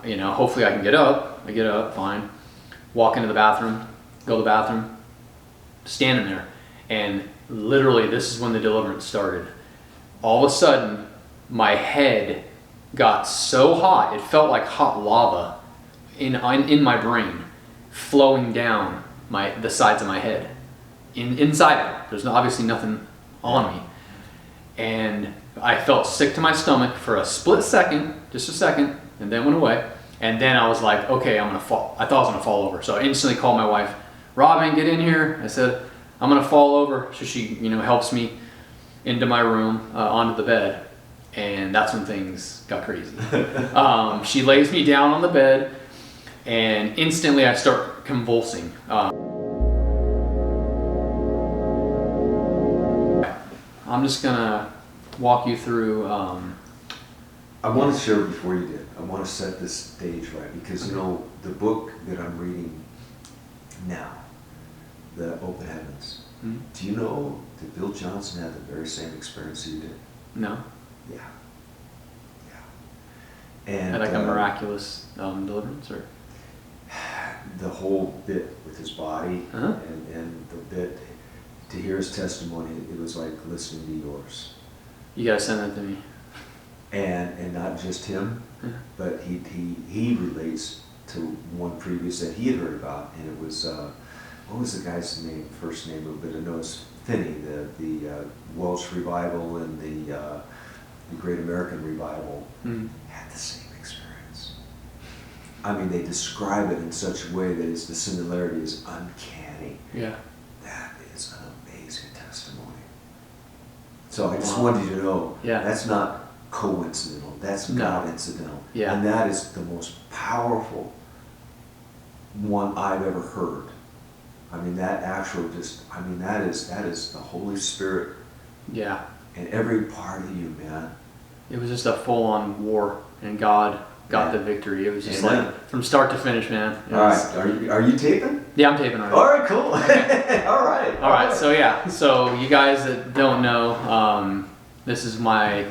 hopefully I can get up. I get up, fine. Walk into the bathroom, go to the bathroom, standing there. And literally, this is when the deliverance started. All of a sudden, my head got so hot, it felt like hot lava in my brain, flowing down the sides of my head, inside of it. There's obviously nothing on me. And I felt sick to my stomach for a split second, just a second, and then went away. And then I was like, okay, I'm gonna fall. I thought I was gonna fall over. So I instantly called my wife, Robin, get in here. I said, I'm gonna fall over. So she, helps me into my room, onto the bed. And that's when things got crazy. She lays me down on the bed, and instantly I start convulsing. I'm just gonna walk you through. I want to share before you did. I want to set this stage right because the book that I'm reading now, The Open Heavens. Mm-hmm. Do you know that Bill Johnson had the very same experience you did? No. Yeah. And Like a miraculous deliverance, or the whole bit with his body, Uh-huh. and the bit to hear his testimony, it was like listening to yours. You gotta send that to me. And not just him, Yeah. but he relates to one previous that he had heard about, and it was what was the guy's name? First name a little bit. I know it's Finney, the Welsh revival and the Great American Revival had the same experience. I mean, they describe it in such a way that the similarity is uncanny. Yeah. That is an amazing testimony. So I just wanted you to know, that's not coincidental. That's not incidental. Yeah. And that is the most powerful one I've ever heard. I mean, that is the Holy Spirit. Yeah. In every part of you, man. It was just a full-on war, and God got the victory. It was just like from start to finish, man. All right. Are you taping? Yeah, I'm taping already. All right, cool. All right. So you guys that don't know, this is my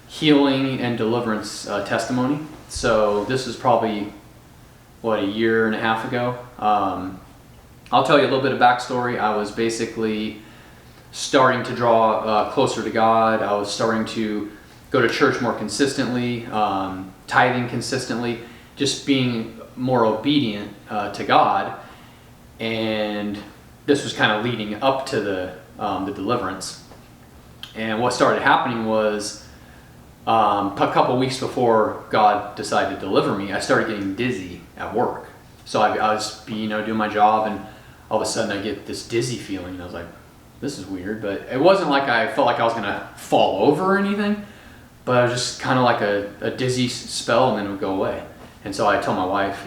healing and deliverance testimony. So this is probably, a year and a half ago. I'll tell you a little bit of backstory. I was basically starting to draw closer to God. I was starting to go to church more consistently, tithing consistently, just being more obedient to God. And this was kind of leading up to the deliverance. And what started happening was a couple weeks before God decided to deliver me, I started getting dizzy at work. So I was doing my job, and all of a sudden I get this dizzy feeling, and I was like, this is weird. But it wasn't like I felt like I was gonna fall over or anything, but it was just kind of like a dizzy spell, and then it would go away. And so I told my wife,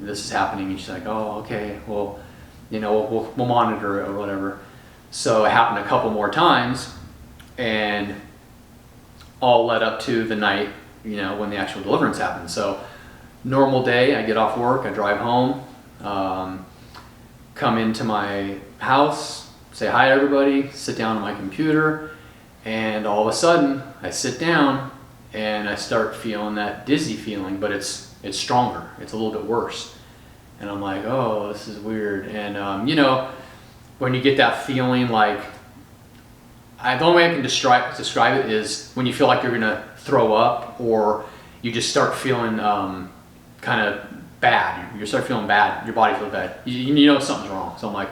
this is happening, and she's like, oh, okay, well, we'll monitor it or whatever. So it happened a couple more times, and all led up to the night, when the actual deliverance happened. So normal day, I get off work, I drive home, come into my house, say hi to everybody, sit down on my computer, and all of a sudden I sit down and I start feeling that dizzy feeling, but it's stronger, it's a little bit worse. And I'm like, oh, this is weird. And when you get that feeling, like, the only way I can describe it is when you feel like you're gonna throw up, or you just start feeling kind of bad. You start feeling bad. Your body feels bad. You know something's wrong. So I'm like,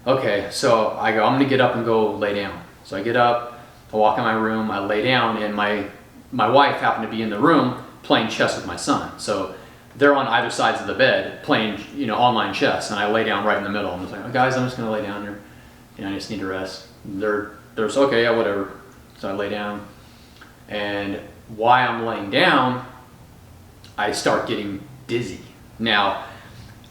okay. So I go, I'm gonna get up and go lay down. So I get up, I walk in my room, I lay down, and my wife happened to be in the room playing chess with my son. So they're on either sides of the bed playing, online chess, and I lay down right in the middle. I'm just like, oh, guys, I'm just gonna lay down here. I just need to rest. There's okay, yeah, whatever. So I lay down, and while I'm laying down, I start getting dizzy. Now,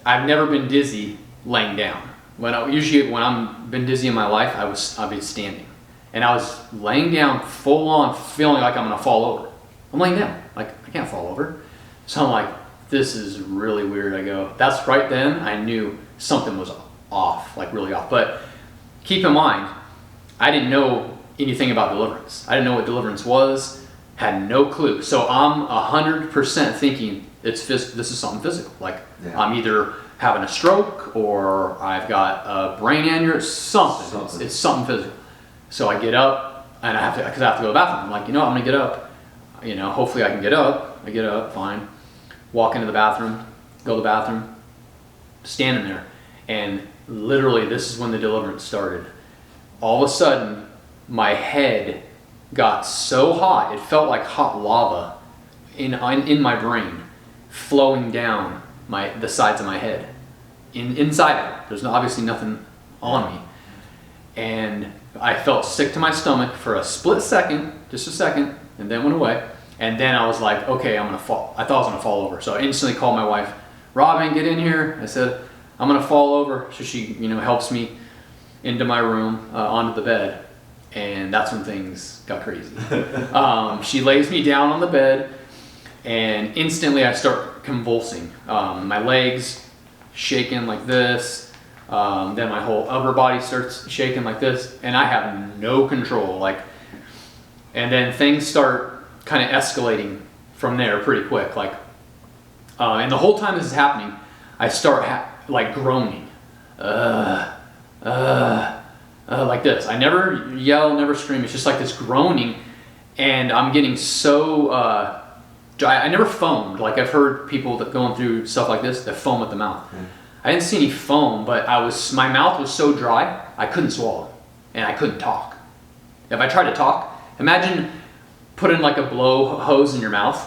I've never been dizzy laying down. When I'm been dizzy in my life, I've been standing, and I was laying down full on, feeling like I'm gonna fall over. I'm laying down, like I can't fall over. So I'm like, this is really weird. I go, that's right then I knew something was off, like really off. But keep in mind, I didn't know anything about deliverance. I didn't know what deliverance was. Had no clue. So I'm 100% thinking this is something physical. Like I'm either having a stroke or I've got a brain aneurysm, something. It's something physical. So I get up and I have to go to the bathroom. I'm like, I'm gonna get up. Hopefully I can get up. I get up, fine. Walk into the bathroom, go to the bathroom, standing there, and literally this is when the deliverance started. All of a sudden, my head got so hot, it felt like hot lava in my brain, flowing down the sides of my head, inside of it. There's obviously nothing on me. And I felt sick to my stomach for a split second, just a second, and then went away. And then I was like, okay, I'm gonna fall. I thought I was gonna fall over. So I instantly called my wife, Robin, get in here. I said, I'm gonna fall over. So she, helps me into my room, onto the bed. And that's when things got crazy. She lays me down on the bed, and instantly I start convulsing. My legs shaking like this. Then my whole upper body starts shaking like this, and I have no control. And then things start kind of escalating from there pretty quick. And the whole time this is happening, I start groaning, like this. I never yell, never scream. It's just like this groaning, and I'm getting so I never foamed. Like I've heard people that going through stuff like this that foam at the mouth. I didn't see any foam, but my mouth was so dry I couldn't swallow, and I couldn't talk. If I tried to talk, imagine putting like a blow hose in your mouth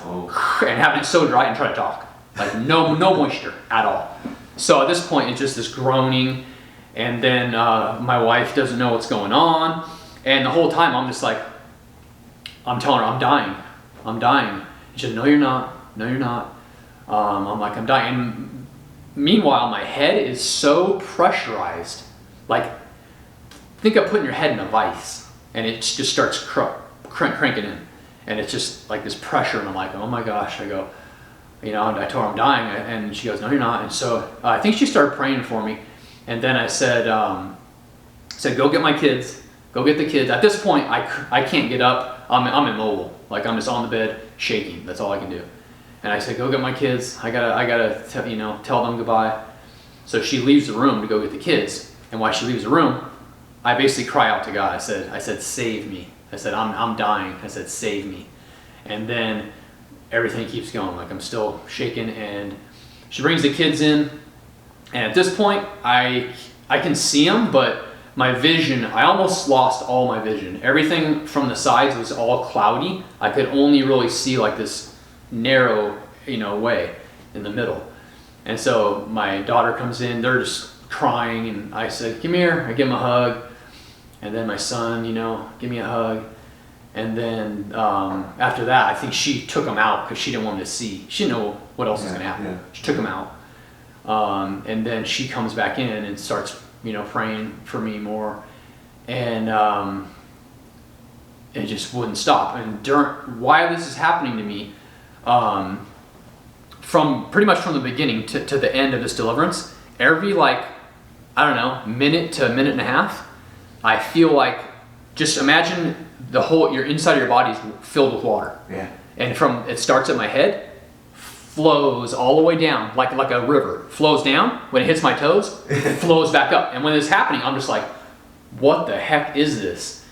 and having it so dry and try to talk. Like no moisture at all. So at this point, it's just this groaning, and then my wife doesn't know what's going on, and the whole time I'm just like, I'm telling her I'm dying. She said, no you're not. I'm like, I'm dying. And meanwhile, my head is so pressurized. Like, think of putting your head in a vice, and it just starts cranking in, and it's just like this pressure, and I'm like, oh my gosh. I go, I told her I'm dying, and she goes, no you're not. And so I think she started praying for me, and then I said, go get my kids, go get the kids. At this point, I can't get up. I'm immobile. Like I'm just on the bed shaking. That's all I can do. And I said, go get my kids. I gotta tell them goodbye. So she leaves the room to go get the kids. And while she leaves the room, I basically cry out to God. I said, save me. I said, I'm dying. I said, save me. And then everything keeps going. Like I'm still shaking, and she brings the kids in. And at this point, I can see them, but my vision, I almost lost all my vision. Everything from the sides was all cloudy. I could only really see like this narrow, way in the middle. And so my daughter comes in, they're just crying, and I said, come here. I give him a hug. And then my son, give me a hug. And then after that, I think she took him out because she didn't want him to see. She didn't know what else was going to happen. Yeah. She took him out. And then she comes back in and starts, praying for me more. And it just wouldn't stop. And while this is happening to me, from pretty much from the beginning to the end of this deliverance, every minute to a minute and a half, I feel like, just imagine your inside of your body is filled with water. Yeah. And it starts at my head, flows all the way down, like a river. Flows down, when it hits my toes, flows back up. And when it's happening, I'm just like, what the heck is this?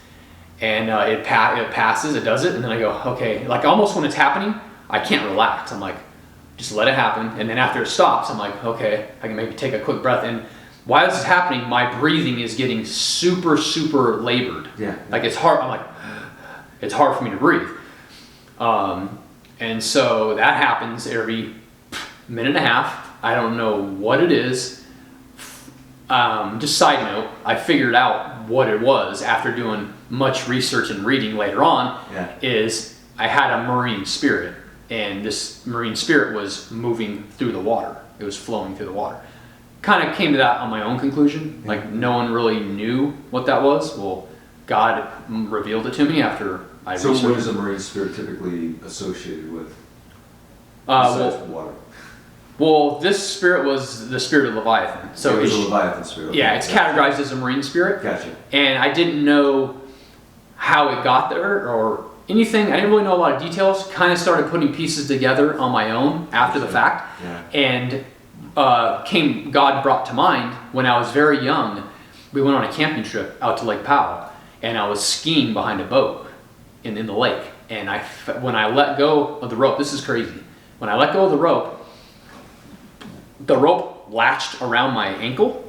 And it passes, it does it, and then I go, okay. Like almost when it's happening, I can't relax. I'm like, just let it happen. And then after it stops, I'm like, okay, I can maybe take a quick breath. And while this is happening, my breathing is getting super, super labored. Yeah. Like it's hard. I'm like, it's hard for me to breathe. And so that happens every minute and a half. I don't know what it is. Just side note, I figured out what it was after doing much research and reading later on. Yeah. Is I had a marine spirit, and this marine spirit was moving through the water. It was flowing through the water. Kind of came to that on my own conclusion. Yeah. Like no one really knew what that was. Well, God revealed it to me after I researched. So what is a marine spirit typically associated with? Besides water. Well, this spirit was the spirit of Leviathan. So it was a Leviathan spirit. Yeah, it's categorized as a marine spirit. Gotcha. And I didn't know how it got there, or anything. I didn't really know a lot of details. Kind of started putting pieces together on my own after the fact. Yeah. And God brought to mind when I was very young. We went on a camping trip out to Lake Powell, and I was skiing behind a boat in the lake. And when I let go of the rope, this is crazy. When I let go of the rope latched around my ankle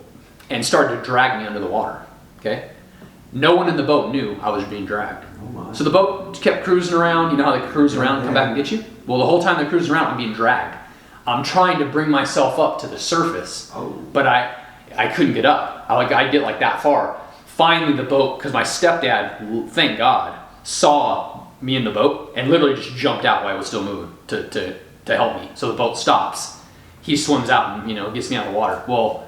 and started to drag me under the water. Okay? No one in the boat knew I was being dragged. Oh my. So the boat kept cruising around. You know how they cruise around and come back and get you? Well, the whole time they're cruising around, I'm being dragged. I'm trying to bring myself up to the surface, but I couldn't get up. I'd get like that far. Finally, the boat, because my stepdad, thank God, saw me in the boat and literally just jumped out while I was still moving to help me. So the boat stops. He swims out and, you know, gets me out of the water. Well,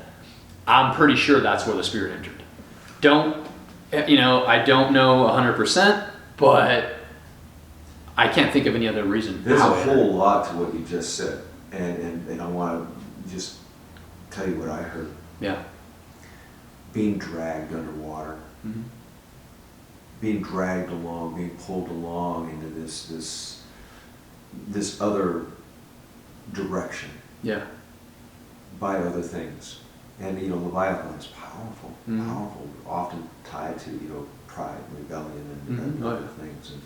I'm pretty sure that's where the Spirit entered. I don't know 100%, but I can't think of any other reason. There's a whole lot to what you just said, and I want to just tell you what I heard. Yeah. Being dragged underwater, Mm-hmm. being dragged along, being pulled along into this other direction Yeah. by other things. And you know, Leviathan is powerful, Mhm. powerful, often tied to, you know, pride, rebellion, and Mhm. other things. And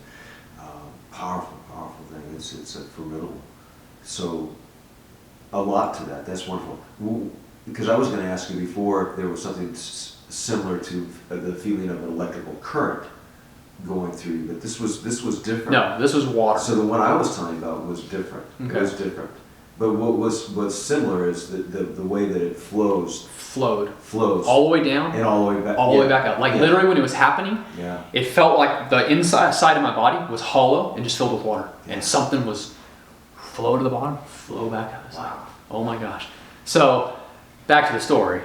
powerful thing. It's a formidable. So a lot to that. That's wonderful. Because I was going to ask you before if there was something similar to the feeling of an electrical current going through you, but this was different. No, this was water. So the one I was telling you about was different. Okay. It was different. But what's similar is the way that it Flowed all all the way down, and all the way back, all the way back up. Like literally when it was happening, Yeah. it felt like the inside side of my body was hollow and just filled with water, and something was flow to the bottom, flow back up. I was like, oh my gosh. So back to the story.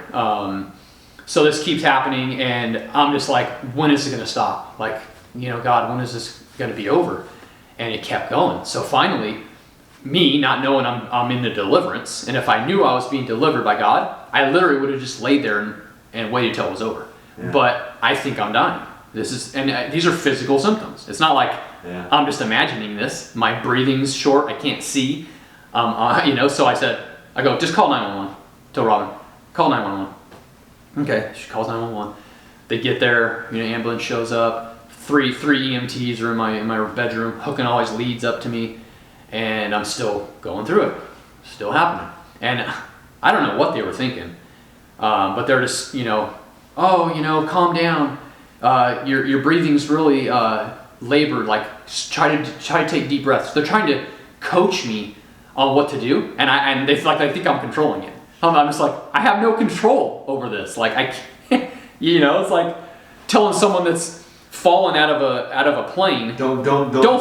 So this keeps happening, and I'm just like, when is it going to stop? Like, you know, God, when is this going to be over? And it kept going. So finally, me not knowing I'm in the deliverance, and if I knew I was being delivered by God, I literally would have just laid there and waited till it was over. Yeah. But I think I'm dying. These are physical symptoms. It's not like I'm just imagining this. My breathing's short. I can't see. So I go, just call 911. Tell Robin, call 911. Okay, she calls 911. They get there. You know, ambulance shows up. Three EMTs are in my bedroom, hooking all these leads up to me. And I'm still going through it, still happening. And I don't know what they were thinking, but they're just, calm down. Your breathing's really labored. Like, try to take deep breaths. They're trying to coach me on what to do, and they think I'm controlling it. I'm just like, I have no control over this. Like, I can't, it's like telling someone that's fallen out of a plane, don't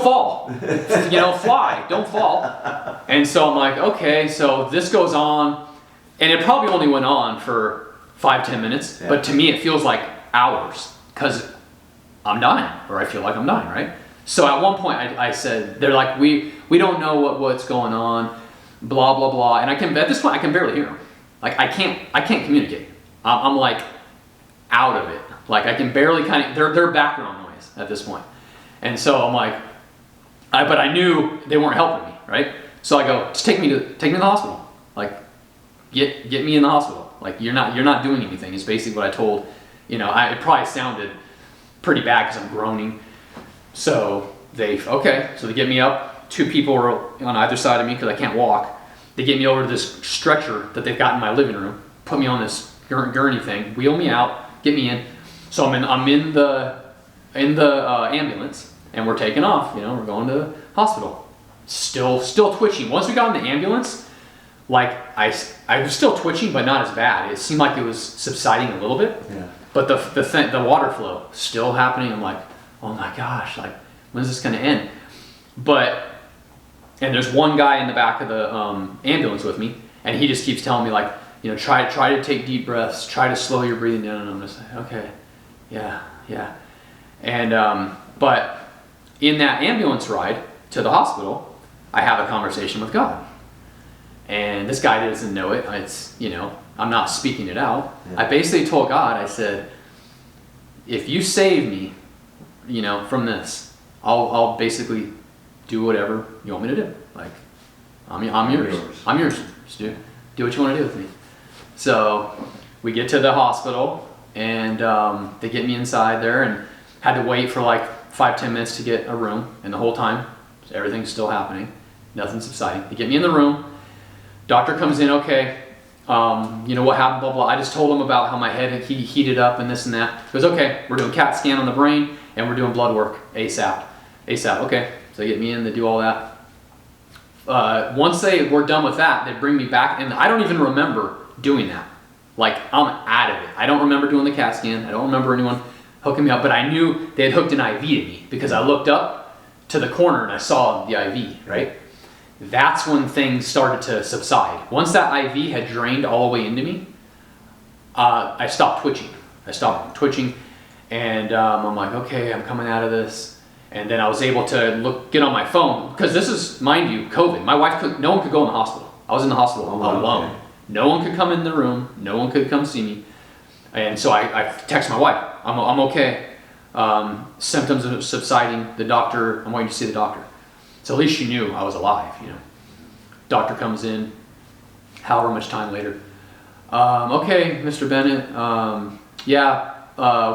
fall, fly, don't fall. And so I'm like, okay, so this goes on, and it probably only went on for 5-10 minutes, but to me it feels like hours, because I'm dying, or I feel like I'm dying, right? So at one point I said, they're like, we don't know what's going on, blah blah blah, and at this point I can barely hear them. Like, I can't communicate. I'm like out of it. Like, I can barely they're background noise at this point. And so I'm like, but I knew they weren't helping me, right? So I go, just take me to the hospital. Like, get me in the hospital. Like, you're not doing anything. Is basically what I told. It probably sounded pretty bad because I'm groaning. So they get me up. 2 people are on either side of me because I can't walk. They get me over to this stretcher that they've got in my living room, put me on this gurney thing, wheel me out, get me in. So I'm in the ambulance, and we're taking off. We're going to the hospital. Still twitching. Once we got in the ambulance, like I was still twitching, but not as bad. It seemed like it was subsiding a little bit. Yeah. But the water flow still happening. I'm like, oh my gosh, like, when's this going to end? And there's one guy in the back of the ambulance with me, and he just keeps telling me, like, try to take deep breaths, try to slow your breathing down. And I'm just like, okay, yeah. And but in that ambulance ride to the hospital, I have a conversation with God, and this guy doesn't know it. I'm not speaking it out. Yeah. I basically told God, I said, if you save me, from this, I'll basically do whatever you want me to do. Like, I'm yours. I'm yours. Just do what you want to do with me. So we get to the hospital, and they get me inside there, and had to wait for like 5-10 minutes to get a room. And the whole time, everything's still happening. Nothing's subsiding. They get me in the room. Doctor comes in, okay. You know what happened, blah, blah. I just told him about how my head heated up and this and that. He goes, okay, we're doing CAT scan on the brain, and we're doing blood work ASAP. ASAP, okay. So they get me in, they do all that. Once they were done with that, they bring me back, and I don't even remember doing that. Like, I'm out of it. I don't remember doing the CAT scan. I don't remember anyone hooking me up, but I knew they had hooked an IV to me because I looked up to the corner and I saw the IV, right? That's when things started to subside. Once that IV had drained all the way into me, I stopped twitching. And I'm like, okay, I'm coming out of this. And then I was able to get on my phone, because this is, mind you, COVID. My wife no one could go in the hospital. I was in the hospital alone. Okay. No one could come in the room. No one could come see me. And so I text my wife, I'm okay. Symptoms are subsiding. The doctor, I'm waiting to see the doctor. So at least she knew I was alive, you know. Doctor comes in, however much time later. Okay, Mr. Bennett,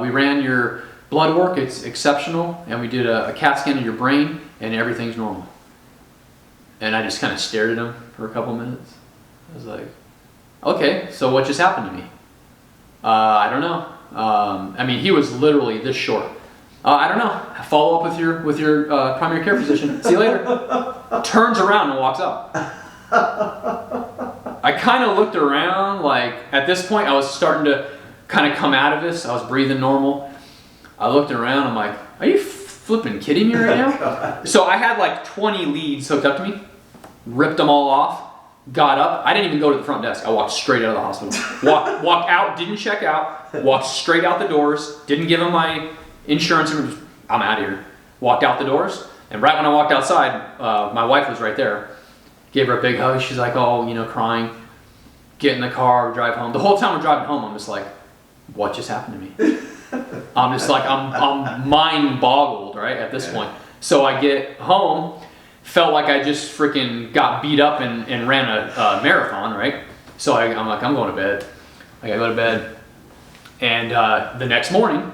we ran your blood work, it's exceptional, and we did a CAT scan of your brain, and everything's normal. And I just kind of stared at him for a couple minutes. I was like, okay, so what just happened to me? I don't know. I mean, he was literally this short. I don't know. Follow up with your primary care physician. See you later. Turns around and walks out. I kind of looked around, like, at this point I was starting to kind of come out of this. I was breathing normal. I looked around, I'm like, are you flipping kidding me right now? So I had like 20 leads hooked up to me, ripped them all off, got up. I didn't even go to the front desk. I walked straight out of the hospital. Walked out, didn't check out, walked straight out the doors, didn't give them my insurance, I'm out of here. Walked out the doors, and right when I walked outside, my wife was right there. Gave her a big hug. She's like, oh, you know, crying. Get in the car, drive home. The whole time we're driving home, I'm just like, what just happened to me? I'm just like, I'm mind boggled, right, at this point. So I get home, felt like I just freaking got beat up and ran a marathon, right? So I'm like, I'm going to bed. I gotta go to bed. And the next morning,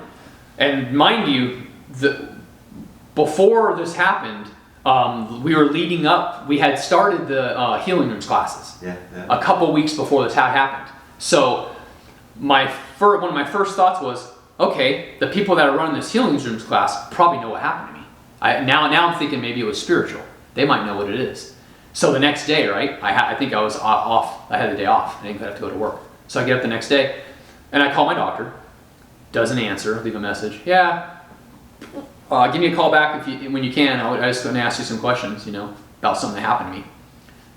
and mind you, before this happened, we were leading up, we had started the healing rooms classes a couple weeks before this had happened. So one of my first thoughts was, okay, the people that are running this healing rooms class probably know what happened to me. Now I'm thinking maybe it was spiritual. They might know what it is. So the next day, right, I think I was off. I had the day off. I didn't have to go to work. So I get up the next day, and I call my doctor. Doesn't answer. Leave a message. Yeah. Give me a call back when you can. I just going to ask you some questions, you know, about something that happened to me.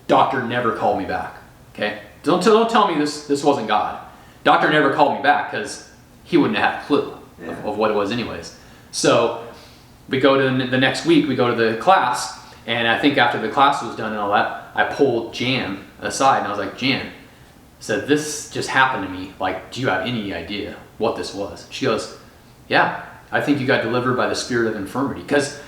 Doctor never called me back. Okay. Don't tell me this wasn't God. Doctor never called me back because he wouldn't have had a clue of what it was anyways. So we go to the next week, we go to the class, and I think after the class was done and all that, I pulled Jan aside and I was like, Jan, I said, this just happened to me. Like, do you have any idea what this was? She goes, yeah, I think you got delivered by the spirit of infirmity. Because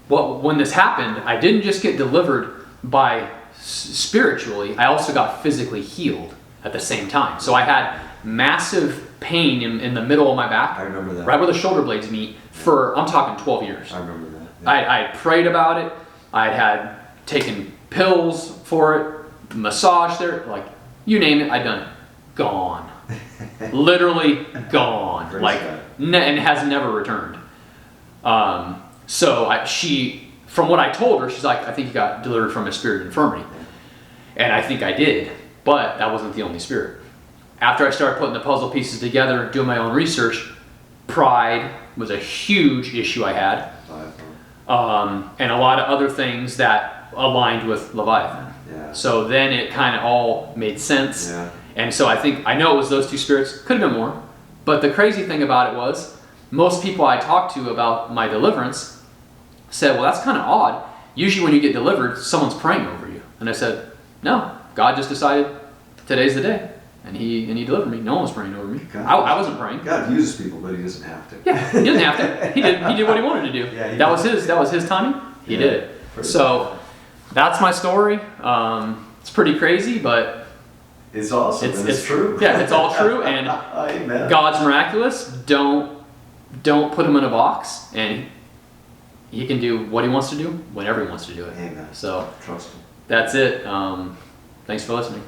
when this happened, I didn't just get delivered by spiritually, I also got physically healed at the same time. So I had massive pain in the middle of my back. I remember that. Right where the shoulder blades meet for, I'm talking 12 years. I remember that. Yeah. I had prayed about it. I had taken pills for it, massage there, like you name it, I'd done it. Gone. Literally gone. And has never returned. So from what I told her, she's like, I think you got delivered from a spirit of infirmity. And I think I did, but that wasn't the only spirit. After I started putting the puzzle pieces together, doing my own research, pride was a huge issue I had. And a lot of other things that aligned with Leviathan. Yeah. So then it kind of all made sense. Yeah. And so I know it was those two spirits, could have been more. But the crazy thing about it was, most people I talked to about my deliverance said, well, that's kind of odd. Usually when you get delivered, someone's praying over you. And I said, no, God just decided today's the day. and he delivered me. No one was praying over me. God. I wasn't praying. God uses people, but he doesn't have to. Yeah, he didn't have to. He did what he wanted to do. Yeah, that was his timing. He did it. So that's my story. It's pretty crazy, but it's awesome. It's true. Yeah, it's all true, and Amen. God's miraculous. Don't put him in a box, and he can do what he wants to do whenever he wants to do it. Amen. So trust him. that's it. Thanks for listening.